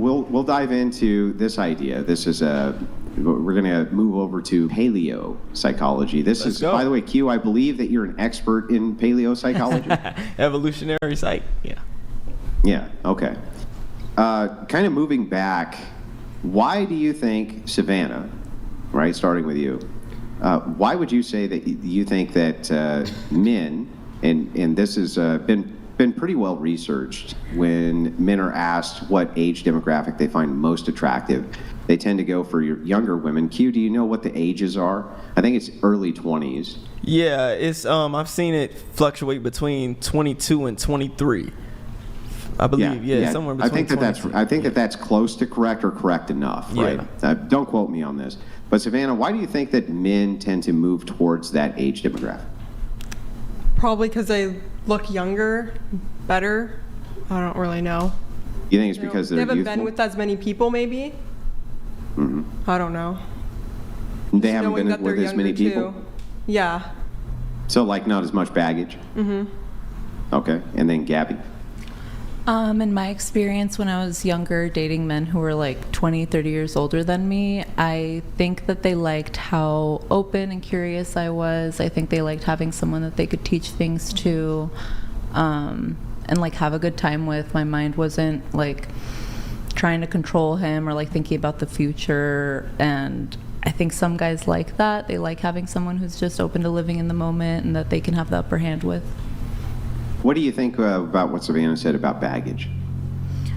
we'll dive into this idea. This is we're going to move over to paleo psychology. Let's go. By the way, Q, I believe that you're an expert in paleo psychology. Evolutionary psych. Yeah. Yeah. Okay. Kind of moving back, why do you think, Savannah, right, starting with you, why would you say that you think that men, and this has been pretty well researched, when men are asked what age demographic they find most attractive, they tend to go for younger women. Q, do you know what the ages are? I think it's early 20s. Yeah, it's I've seen it fluctuate between 22 and 23. I believe, yeah, somewhere between. I think that's close to correct or correct enough, right? Don't quote me on this. But Savannah, why do you think that men tend to move towards that age demographic? Probably because they look younger, better. I don't really know. You think it's because they're youthful? They haven't youthful? been with as many people, maybe? Mm-hmm. I don't know. They haven't been with as many people? Too. Yeah. So, like, not as much baggage? Mm-hmm. Okay. And then Gabby? In my experience when I was younger, dating men who were like 20, 30 years older than me, I think that they liked how open and curious I was. I think they liked having someone that they could teach things to, and like have a good time with. My mind wasn't like trying to control him or like thinking about the future. And I think some guys like that. They like having someone who's just open to living in the moment and that they can have the upper hand with. What do you think about what Savannah said about baggage?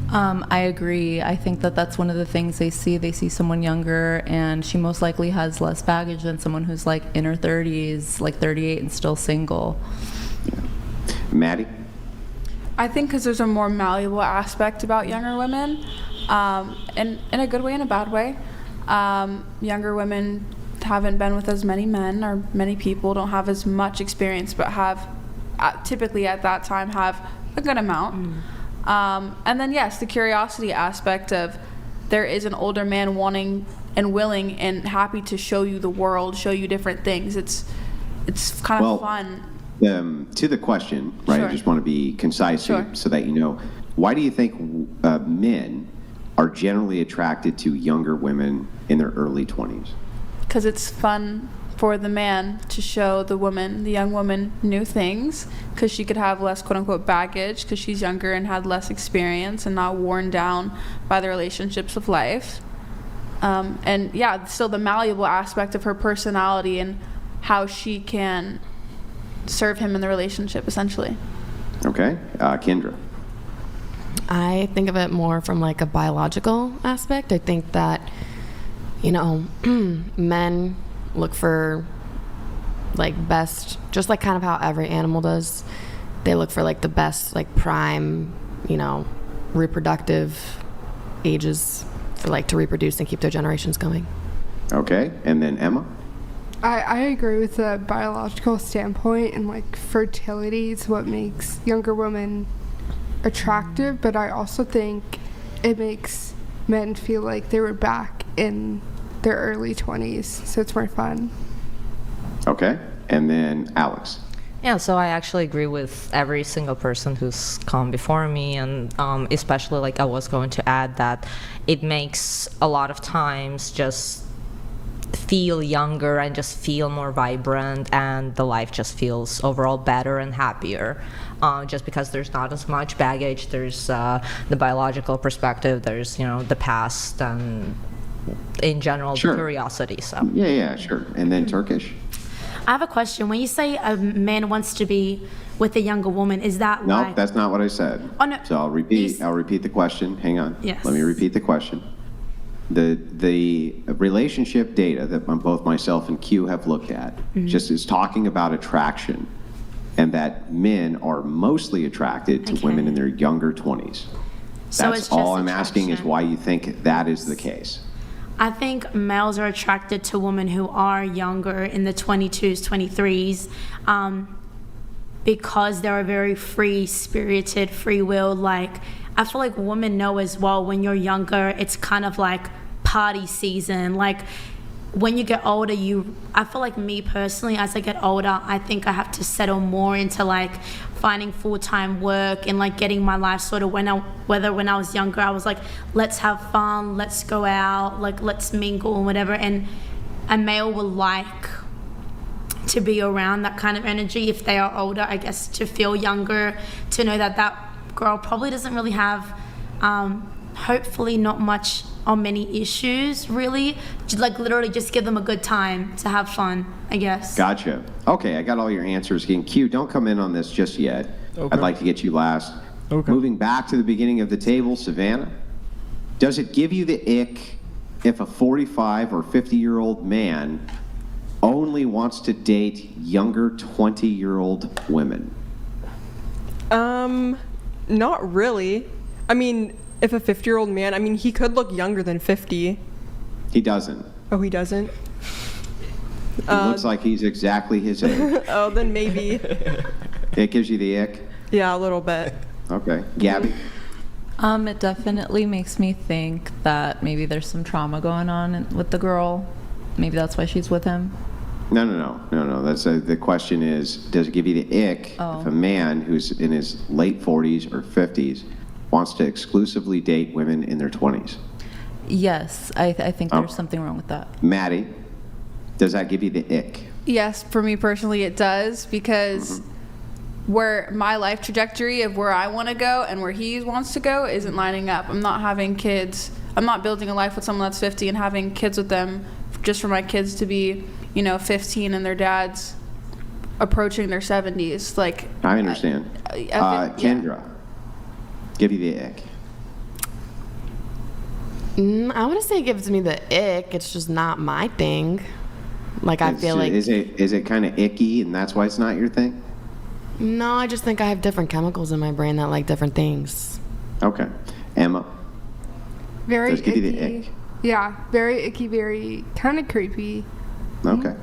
I agree. I think that that's one of the things they see. They see someone younger, and she most likely has less baggage than someone who's like in her 30s, like 38 and still single. Yeah. Maddie? I think because there's a more malleable aspect about younger women, in a good way and a bad way. Younger women haven't been with as many men or many people, don't have as much experience, but have typically at that time have a good amount. And then yes, the curiosity aspect of there is an older man wanting and willing and happy to show you the world, show you different things. It's kind of fun. To the question, right? Sure. I just want to be concise so that you know. Why do you think men are generally attracted to younger women in their early 20s? Because it's fun for the man to show the young woman, new things, because she could have less quote-unquote baggage because she's younger and had less experience and not worn down by the relationships of life. And yeah, still the malleable aspect of her personality and how she can serve him in the relationship, essentially. Okay. Kendra? I think of it more from like a biological aspect. I think that, men look for like best, just like kind of how every animal does. They look for like the best, like prime, reproductive ages for like to reproduce and keep their generations going. Okay. And then Emma? I agree with the biological standpoint, and like fertility is what makes younger women attractive, but I also think it makes men feel like they were back in their early 20s, so it's more fun. Okay. And then Alex? Yeah, so I actually agree with every single person who's come before me, and especially like I was going to add that it makes a lot of times just feel younger and just feel more vibrant, and the life just feels overall better and happier, just because there's not as much baggage. There's the biological perspective, there's the past, and in general the curiosity. So yeah, sure. And then Turkish? I have a question. When you say a man wants to be with a younger woman, is that why? No, that's not what I said. Oh, no. So I'll repeat the question. Hang on. Yes. Let me repeat the question. The relationship data that both myself and Q have looked at just is talking about attraction, and that men are mostly attracted to women in their younger 20s. So That's all I'm asking is why you think that is the case. I think males are attracted to women who are younger, in the 22s, 23s, because they're very free-spirited, free-willed. Like, I feel like women know as well when you're younger, it's kind of like party season. Like, when you get older, I feel like me personally, as I get older, I think I have to settle more into like finding full-time work and like getting my life sort of when I was younger, I was like, let's have fun, let's go out, like let's mingle and whatever. And a male will like to be around that kind of energy if they are older, I guess, to feel younger, to know that that girl probably doesn't really have, hopefully not much or many issues, really. Like literally just give them a good time to have fun, I guess. Gotcha. Okay, I got all your answers. Again, Q, don't come in on this just yet. Okay. I'd like to get you last. Okay. Moving back to the beginning of the table, Savannah, does it give you the ick if a 45 or 50-year-old man only wants to date younger 20-year-old women? Not really. I mean, if a 50-year-old man, I mean, he could look younger than 50. He doesn't. Oh, he doesn't? He looks like he's exactly his age. Oh, then maybe. It gives you the ick? Yeah, a little bit. Okay. Gabby? It definitely makes me think that maybe there's some trauma going on with the girl. Maybe that's why she's with him. No. That's the question is, does it give you the ick if a man who's in his late 40s or 50s wants to exclusively date women in their 20s? Yes, I think there's something wrong with that. Maddie, does that give you the ick? Yes, for me personally, it does, because where my life trajectory of where I want to go and where he wants to go isn't lining up. I'm not having kids. I'm not building a life with someone that's 50 and having kids with them just for my kids to be, 15 and their dad's approaching their 70s. Like, I understand. Kendra, give you the ick. I wouldn't say it gives me the ick. It's just not my thing. Like, I feel like... Is it kind of icky and that's why it's not your thing? No, I just think I have different chemicals in my brain that like different things. Okay. Emma? Very Does it give icky. you the ick? Yeah, very icky, very kind of creepy. Okay.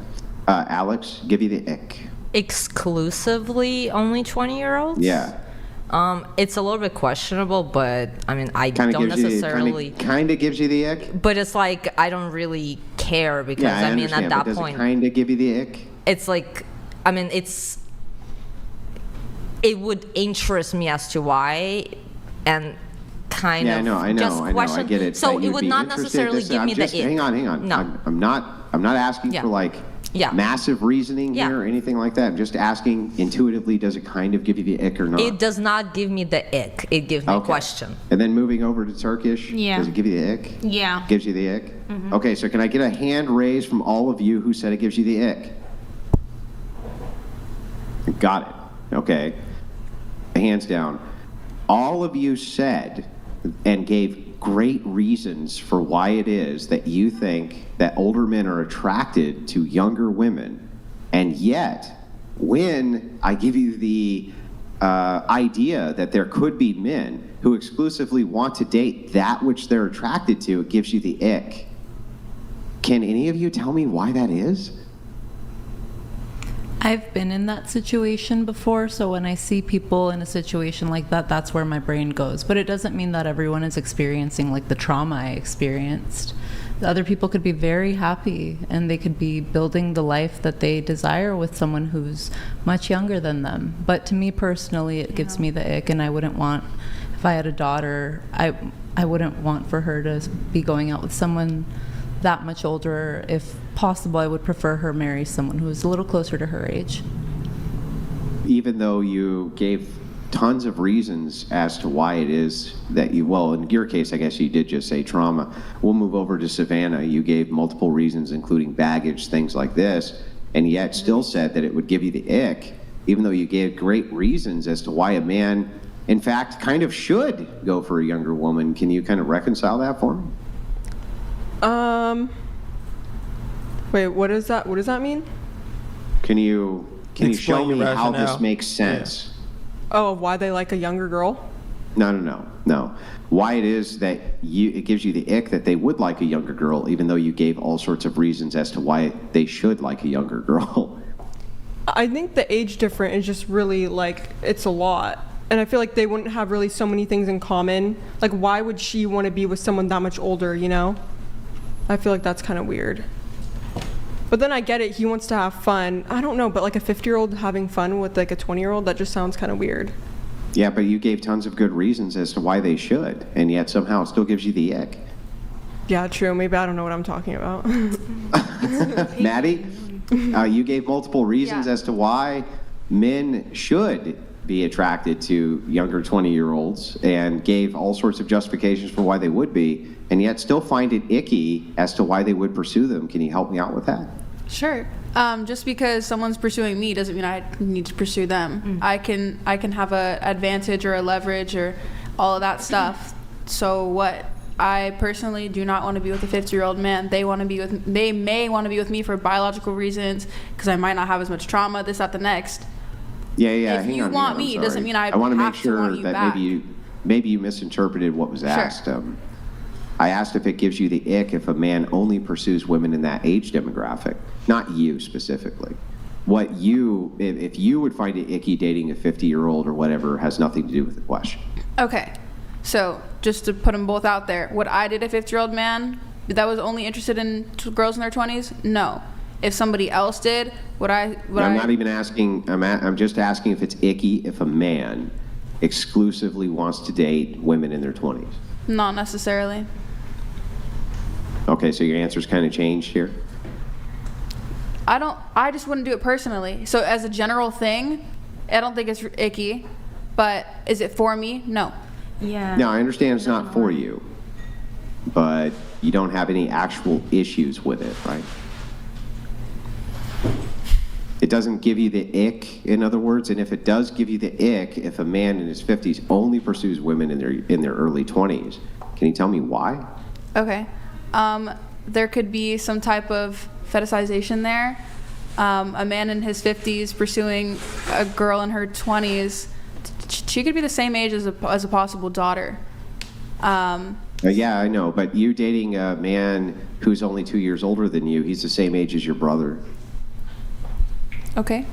Alex, give you the ick. Exclusively only 20-year-olds? Yeah. It's a little bit questionable, but I mean, I Kinda don't gives necessarily. Kind of gives you the ick? But it's like I don't really care because Yeah, I I mean, understand, at but that does point, it kind of give you the ick? it's like, I mean, it would interest me as to why, and kind Yeah, of I know, just question. I get it. So But it you'd would be not interested necessarily this- give I'm me just, the ick. Hang on. No. I'm not asking Yeah. for like Yeah. massive reasoning Yeah. here or anything like that. I'm just asking intuitively, does it kind of give you the ick or not? It does not give me the ick. It gives me a Okay. question. And then moving over to Turkish, Yeah. does it give you the ick? Yeah. Gives you the ick? Okay, so can I get a hand raised from all of you who said it gives you the ick? Got it. Okay. Hands down. All of you said and gave great reasons for why it is that you think that older men are attracted to younger women. And yet, when I give you the idea that there could be men who exclusively want to date that which they're attracted to, it gives you the ick. Can any of you tell me why that is? I've been in that situation before, so when I see people in a situation like that, that's where my brain goes. But it doesn't mean that everyone is experiencing like the trauma I experienced. The other people could be very happy and they could be building the life that they desire with someone who's much younger than them. But to me personally, it gives me the ick, and I wouldn't want, if I had a daughter, I wouldn't want for her to be going out with someone that much older. If possible, I would prefer her marry someone who's a little closer to her age. Even though you gave tons of reasons as to why it is that you, well, in your case, I guess you did just say trauma. We'll move over to Savannah. You gave multiple reasons, including baggage, things like this, and yet still said that it would give you the ick, even though you gave great reasons as to why a man, in fact, kind of should go for a younger woman. Can you kind of reconcile that for me? Wait, what does that mean? Can you Explain show me your how this rationale. makes sense? Oh, why they like a younger girl? No. Why it is that it gives you the ick that they would like a younger girl, even though you gave all sorts of reasons as to why they should like a younger girl. I think the age difference is just really like, it's a lot. And I feel like they wouldn't have really so many things in common. Like, why would she want to be with someone that much older, you know? I feel like that's kind of weird. But then I get it. He wants to have fun. I don't know, but like a 50-year-old having fun with like a 20-year-old, that just sounds kind of weird. Yeah, but you gave tons of good reasons as to why they should, and yet somehow it still gives you the ick. Yeah, true. Maybe I don't know what I'm talking about. Maddie, you gave multiple reasons Yeah. as to why men should be attracted to younger 20-year-olds and gave all sorts of justifications for why they would be, and yet still find it icky as to why they would pursue them. Can you help me out with that? Sure. Just because someone's pursuing me doesn't mean I need to pursue them. I can have a advantage or a leverage or all of that stuff. So what? I personally do not want to be with a 50-year-old man. They may want to be with me for biological reasons because I might not have as much trauma. This, that, the next. Yeah. If hang you on, want I'm me, it sorry. doesn't mean I want to make have to sure want you that back. maybe you misinterpreted what was Sure. asked. I asked if it gives you the ick if a man only pursues women in that age demographic, not you specifically. If you would find it icky dating a 50-year-old or whatever has nothing to do with the question. Okay. So just to put them both out there, would I date a 50-year-old man that was only interested in girls in their 20s? No. If somebody else did, would I? I'm not even asking. I'm just asking if it's icky if a man exclusively wants to date women in their 20s. Not necessarily. Okay, so your answer's kind of changed here. I just wouldn't do it personally. So as a general thing, I don't think it's icky. But is it for me? No. Yeah. Now, I understand it's not for you, but you don't have any actual issues with it, right? It doesn't give you the ick, in other words, and if it does give you the ick, if a man in his 50s only pursues women in their early 20s, can you tell me why? Okay. There could be some type of fetishization there. A man in his 50s pursuing a girl in her 20s, she could be the same age as a possible daughter. Yeah, I know, but you dating a man who's only 2 years older than you, he's the same age as your brother. Okay.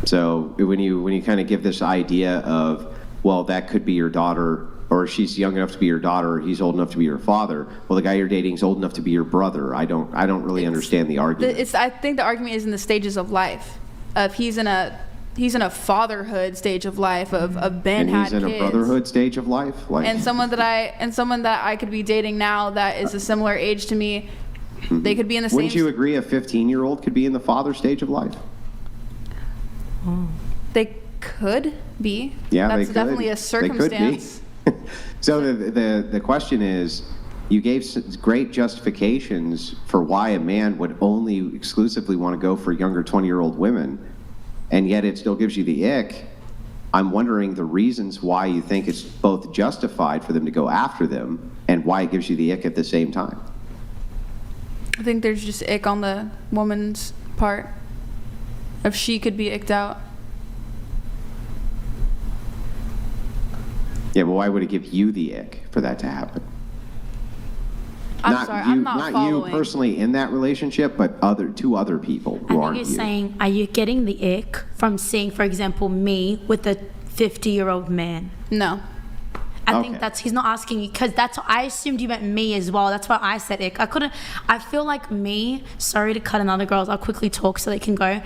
So when you kind of give this idea of, well, that could be your daughter, or she's young enough to be your daughter, or he's old enough to be your father. Well, the guy you're dating is old enough to be your brother. I don't really understand the argument. I think the argument is in the stages of life. If he's in a fatherhood stage of life of Ben and had he's in kids. a brotherhood stage of life, like, And someone that I could be dating now that is a similar age to me, they could be in the Wouldn't same. you agree a 15-year-old could be in the father stage of life? They could be. Yeah, That's they could. definitely a circumstance. They could be. So the question is, you gave great justifications for why a man would only exclusively want to go for younger 20-year-old women, and yet it still gives you the ick. I'm wondering the reasons why you think it's both justified for them to go after them and why it gives you the ick at the same time. I think there's just ick on the woman's part. If she could be icked out. Yeah, but why would it give you the ick for that to happen? I'm sorry, I'm not following. You personally in that relationship, but two other people who I think aren't you're you. saying, are you getting the ick from seeing, for example, me with a 50-year-old man? No. I think he's not asking you, because I assumed you meant me as well. That's why I said ick. I feel like me, sorry to cut another girls, I'll quickly talk so they can go.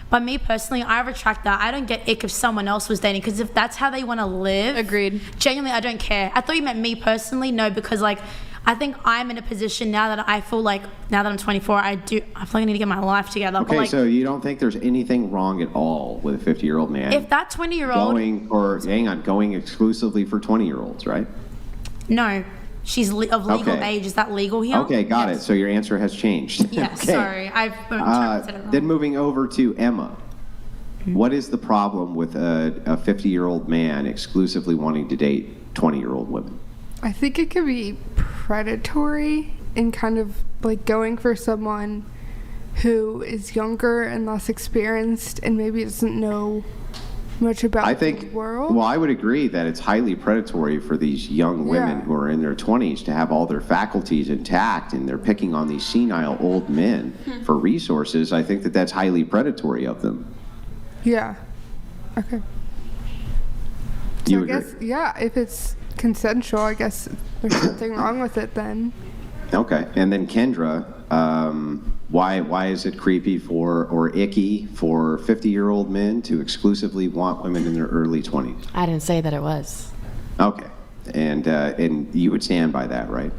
But me personally, I retract that. I don't get ick if someone else was dating, because if that's how they want to live. Agreed. Genuinely, I don't care. I thought you meant me personally. No, because I think I'm in a position now that I feel like, now that I'm 24, I feel like I need to get my life together. Okay, but so you don't think there's anything wrong at all with a 50-year-old man if that 20-year-old... going exclusively for 20-year-olds, right? No. She's of legal Okay. age. Is that legal here? Okay, got it. Yes. So your answer has changed. Yeah, Okay. sorry. I've interpreted it wrong. Then moving over to Emma. What is the problem with a 50-year-old man exclusively wanting to date 20-year-old women? I think it could be predatory and kind of like going for someone who is younger and less experienced and maybe doesn't know much about the world. Well, I would agree that it's highly predatory for these young women who are in their 20s to have all their faculties intact and they're picking on these senile old men for resources. I think that that's highly predatory of them. Yeah. Okay. So You I agree? guess, yeah, if it's consensual, I guess there's something wrong with it then. Okay. And then Kendra, Why is it creepy or icky for 50-year-old men to exclusively want women in their early 20s? I didn't say that it was. Okay, and you would stand by that, right?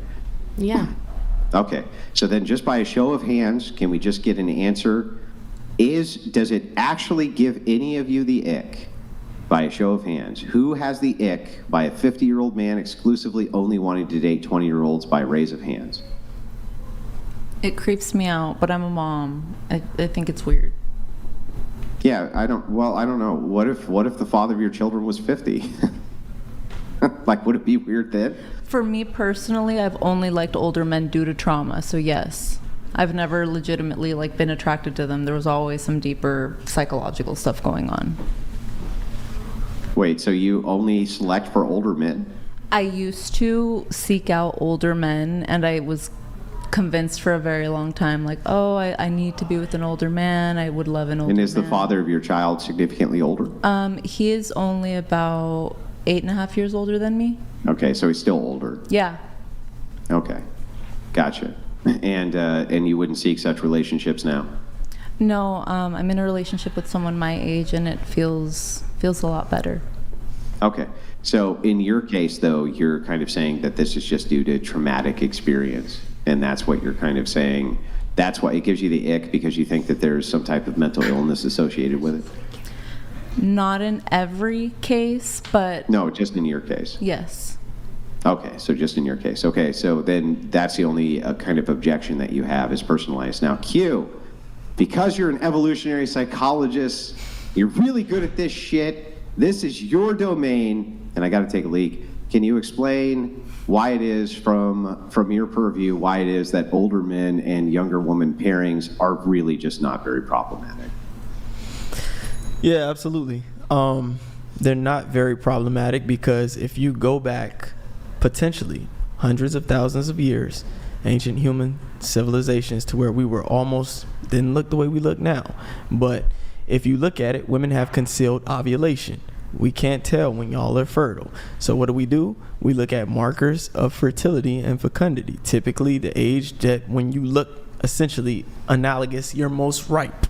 Yeah. Okay, so then just by a show of hands, can we just get an answer? Does it actually give any of you the ick? By a show of hands, who has the ick by a 50-year-old man exclusively only wanting to date 20-year-olds by raise of hands? It creeps me out, but I'm a mom. I think it's weird. Yeah, I don't know. What if the father of your children was 50? Like, would it be weird then? For me personally, I've only liked older men due to trauma, so yes. I've never legitimately like been attracted to them. There was always some deeper psychological stuff going on. Wait, so you only select for older men? I used to seek out older men, and I was convinced for a very long time, like, oh, I need to be with an older man. I would love an older man. And is the father of your child significantly older? He is only about 8.5 years older than me. Okay, so he's still older. Yeah. Okay, gotcha. And you wouldn't seek such relationships now? No, I'm in a relationship with someone my age, and it feels a lot better. Okay, so in your case, though, you're kind of saying that this is just due to traumatic experience, and that's what you're kind of saying. That's why it gives you the ick, because you think that there's some type of mental illness associated with it? Not in every case, but... No, just in your case. Yes. Okay, so just in your case. Okay, so then that's the only kind of objection that you have is personalized. Now, Q, because you're an evolutionary psychologist, you're really good at this shit. This is your domain, and I got to take a leak. Can you explain why it is, from your purview, why it is that older men and younger woman pairings are really just not very problematic? Yeah, absolutely. They're not very problematic because if you go back potentially hundreds of thousands of years, ancient human civilizations to where we were almost didn't look the way we look now. But if you look at it, women have concealed ovulation. We can't tell when y'all are fertile. So what do? We look at markers of fertility and fecundity. Typically the age that when you look essentially analogous, you're most ripe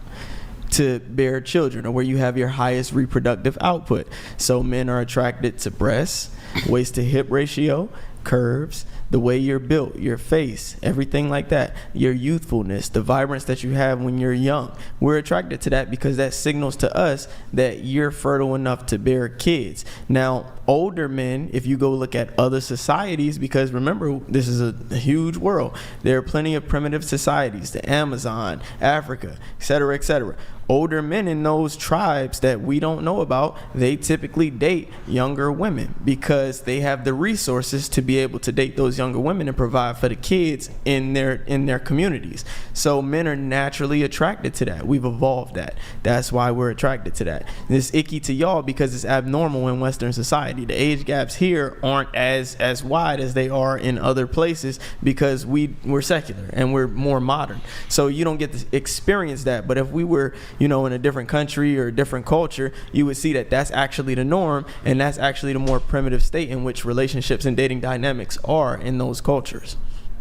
to bear children, or where you have your highest reproductive output. So men are attracted to breasts, waist to hip ratio, curves, the way you're built, your face, everything like that, your youthfulness, the vibrance that you have when you're young. We're attracted to that because that signals to us that you're fertile enough to bear kids. Now, older men, if you go look at other societies, because remember, this is a huge world. There are plenty of primitive societies, the Amazon, Africa, etc., etc. Older men in those tribes that we don't know about, they typically date younger women because they have the resources to be able to date those younger women and provide for the kids in their communities. So men are naturally attracted to that. We've evolved that. That's why we're attracted to that. And it's icky to y'all because it's abnormal in Western society. The age gaps here aren't as wide as they are in other places because we're secular and we're more modern. So you don't get to experience that. But if we were, in a different country or a different culture, you would see that that's actually the norm, and that's actually the more primitive state in which relationships and dating dynamics are in those cultures.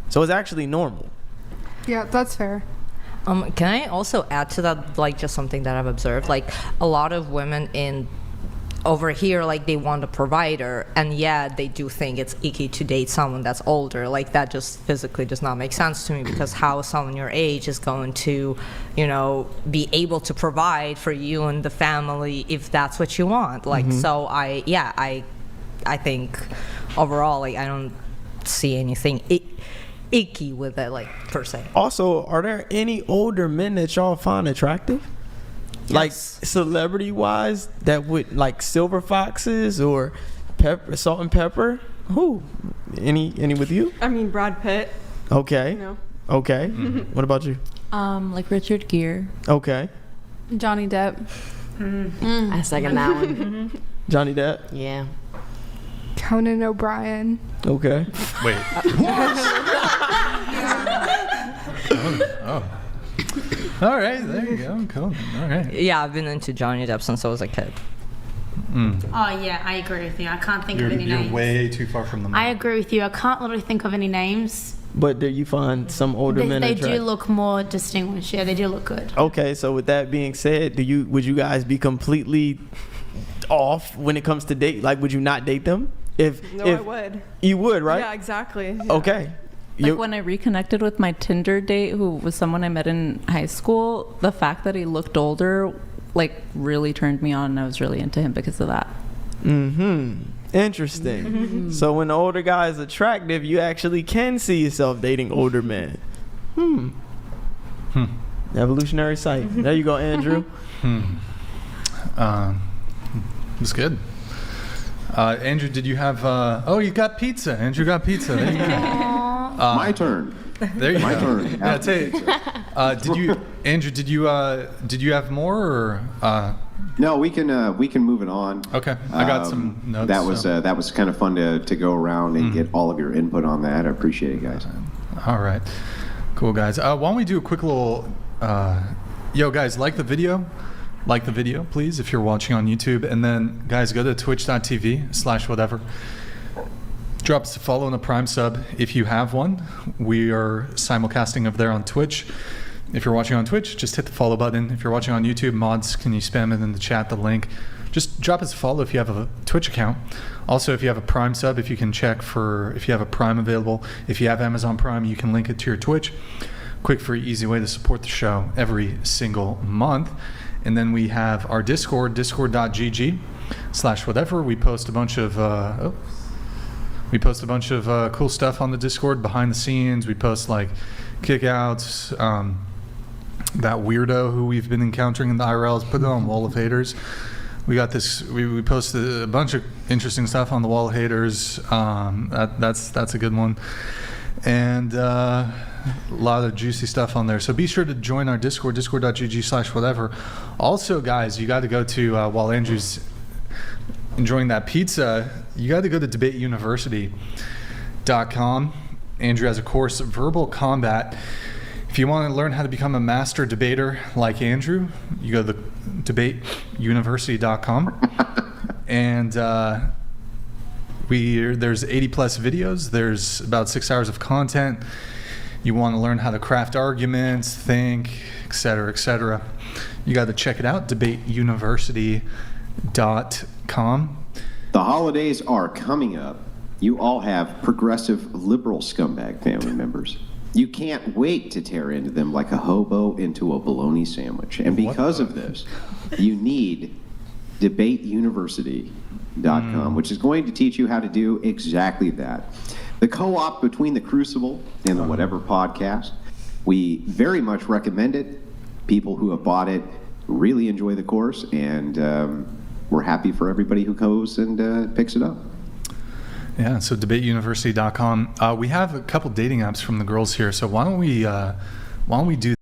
So it's actually normal. Yeah, that's fair. Can I also add to that, like, just something that I've observed? Like, a lot of women over here, like, they want a provider, and yeah, they do think it's icky to date someone that's older. Like, that just physically does not make sense to me, because how someone your age is going to, be able to provide for you and the family if that's what you want. Like, so I think overall, like, I don't see anything icky with it, like, per se. Also, are there any older men that y'all find attractive? Yes. Like, celebrity-wise, that would, like, Silver Foxes or Salt and Pepper? Who? Any with you? I mean, Brad Pitt. Okay. Okay. What about you? Like Richard Gere. Okay. Johnny Depp. I second that one. Johnny Depp? Yeah. Conan O'Brien. Okay. Wait. Oh. All right, there you go. Cool. All right. Yeah, I've been into Johnny Depp since I was a kid. Oh yeah, I agree with you. I can't think of any names. You're way too far from the mark. I agree with you. I can't literally think of any names, But do you find some older men They attractive? do look more distinguished. Yeah, they do look good. Okay, so with that being said, would you guys be completely off when it comes to date? Like, would you not date them? No, I would. You would, right? Yeah, exactly. Yeah. Okay. Like when I reconnected with my Tinder date, who was someone I met in high school, the fact that he looked older, like, really turned me on, and I was really into him because of that. Interesting. So when the older guy is attractive, you actually can see yourself dating older men. Evolutionary sight. There you go, Andrew. It's good. Andrew, did you have? Oh, you got pizza. Andrew got pizza. There you go. My turn. There you My go. turn. Yeah, did you, Andrew? Did you have more or? No, we can move it on. Okay, I got some notes. That was kind of fun to go around and get all of your input on that. I appreciate it, guys. All right, cool guys. Why don't we do a quick little? Yo, guys, like the video, please, if you're watching on YouTube, and then guys, go to twitch.tv/whatever. Drop us a follow and a Prime sub if you have one. We are simulcasting over there on Twitch. If you're watching on Twitch, just hit the follow button. If you're watching on YouTube, mods, can you spam it in the chat, the link? Just drop us a follow if you have a Twitch account. Also, if you have a Prime sub, if you can check for if you have a Prime available. If you have Amazon Prime, you can link it to your Twitch. Quick, free, easy way to support the show every single month. And then we have our Discord, discord.gg/whatever. We post a bunch of cool stuff on the Discord behind the scenes. We post like kickouts, that weirdo who we've been encountering in the IRLs, put it on Wall of Haters. We got this. We posted a bunch of interesting stuff on the Wall of Haters. That's a good one, and a lot of juicy stuff on there. So be sure to join our Discord, discord.gg/whatever. Also, guys, you got to go to while Andrew's enjoying that pizza, you got to go to debateuniversity.com. Andrew has a course, Verbal Combat. If you want to learn how to become a master debater like Andrew, you go to debateuniversity.com. And there's 80 plus videos. There's about 6 hours of content. You want to learn how to craft arguments, think, etc., etc. You got to check it out, debateuniversity.com. The holidays are coming up. You all have progressive liberal scumbag family members. You can't wait to tear into them like a hobo into a bologna sandwich. And because of this, you need debateuniversity.com, which is going to teach you how to do exactly that. The co-op between the Crucible and the Whatever podcast. We very much recommend it. People who have bought it really enjoy the course, and we're happy for everybody who goes and picks it up. Yeah, so debateuniversity.com. We have a couple dating apps from the girls here, so why don't we do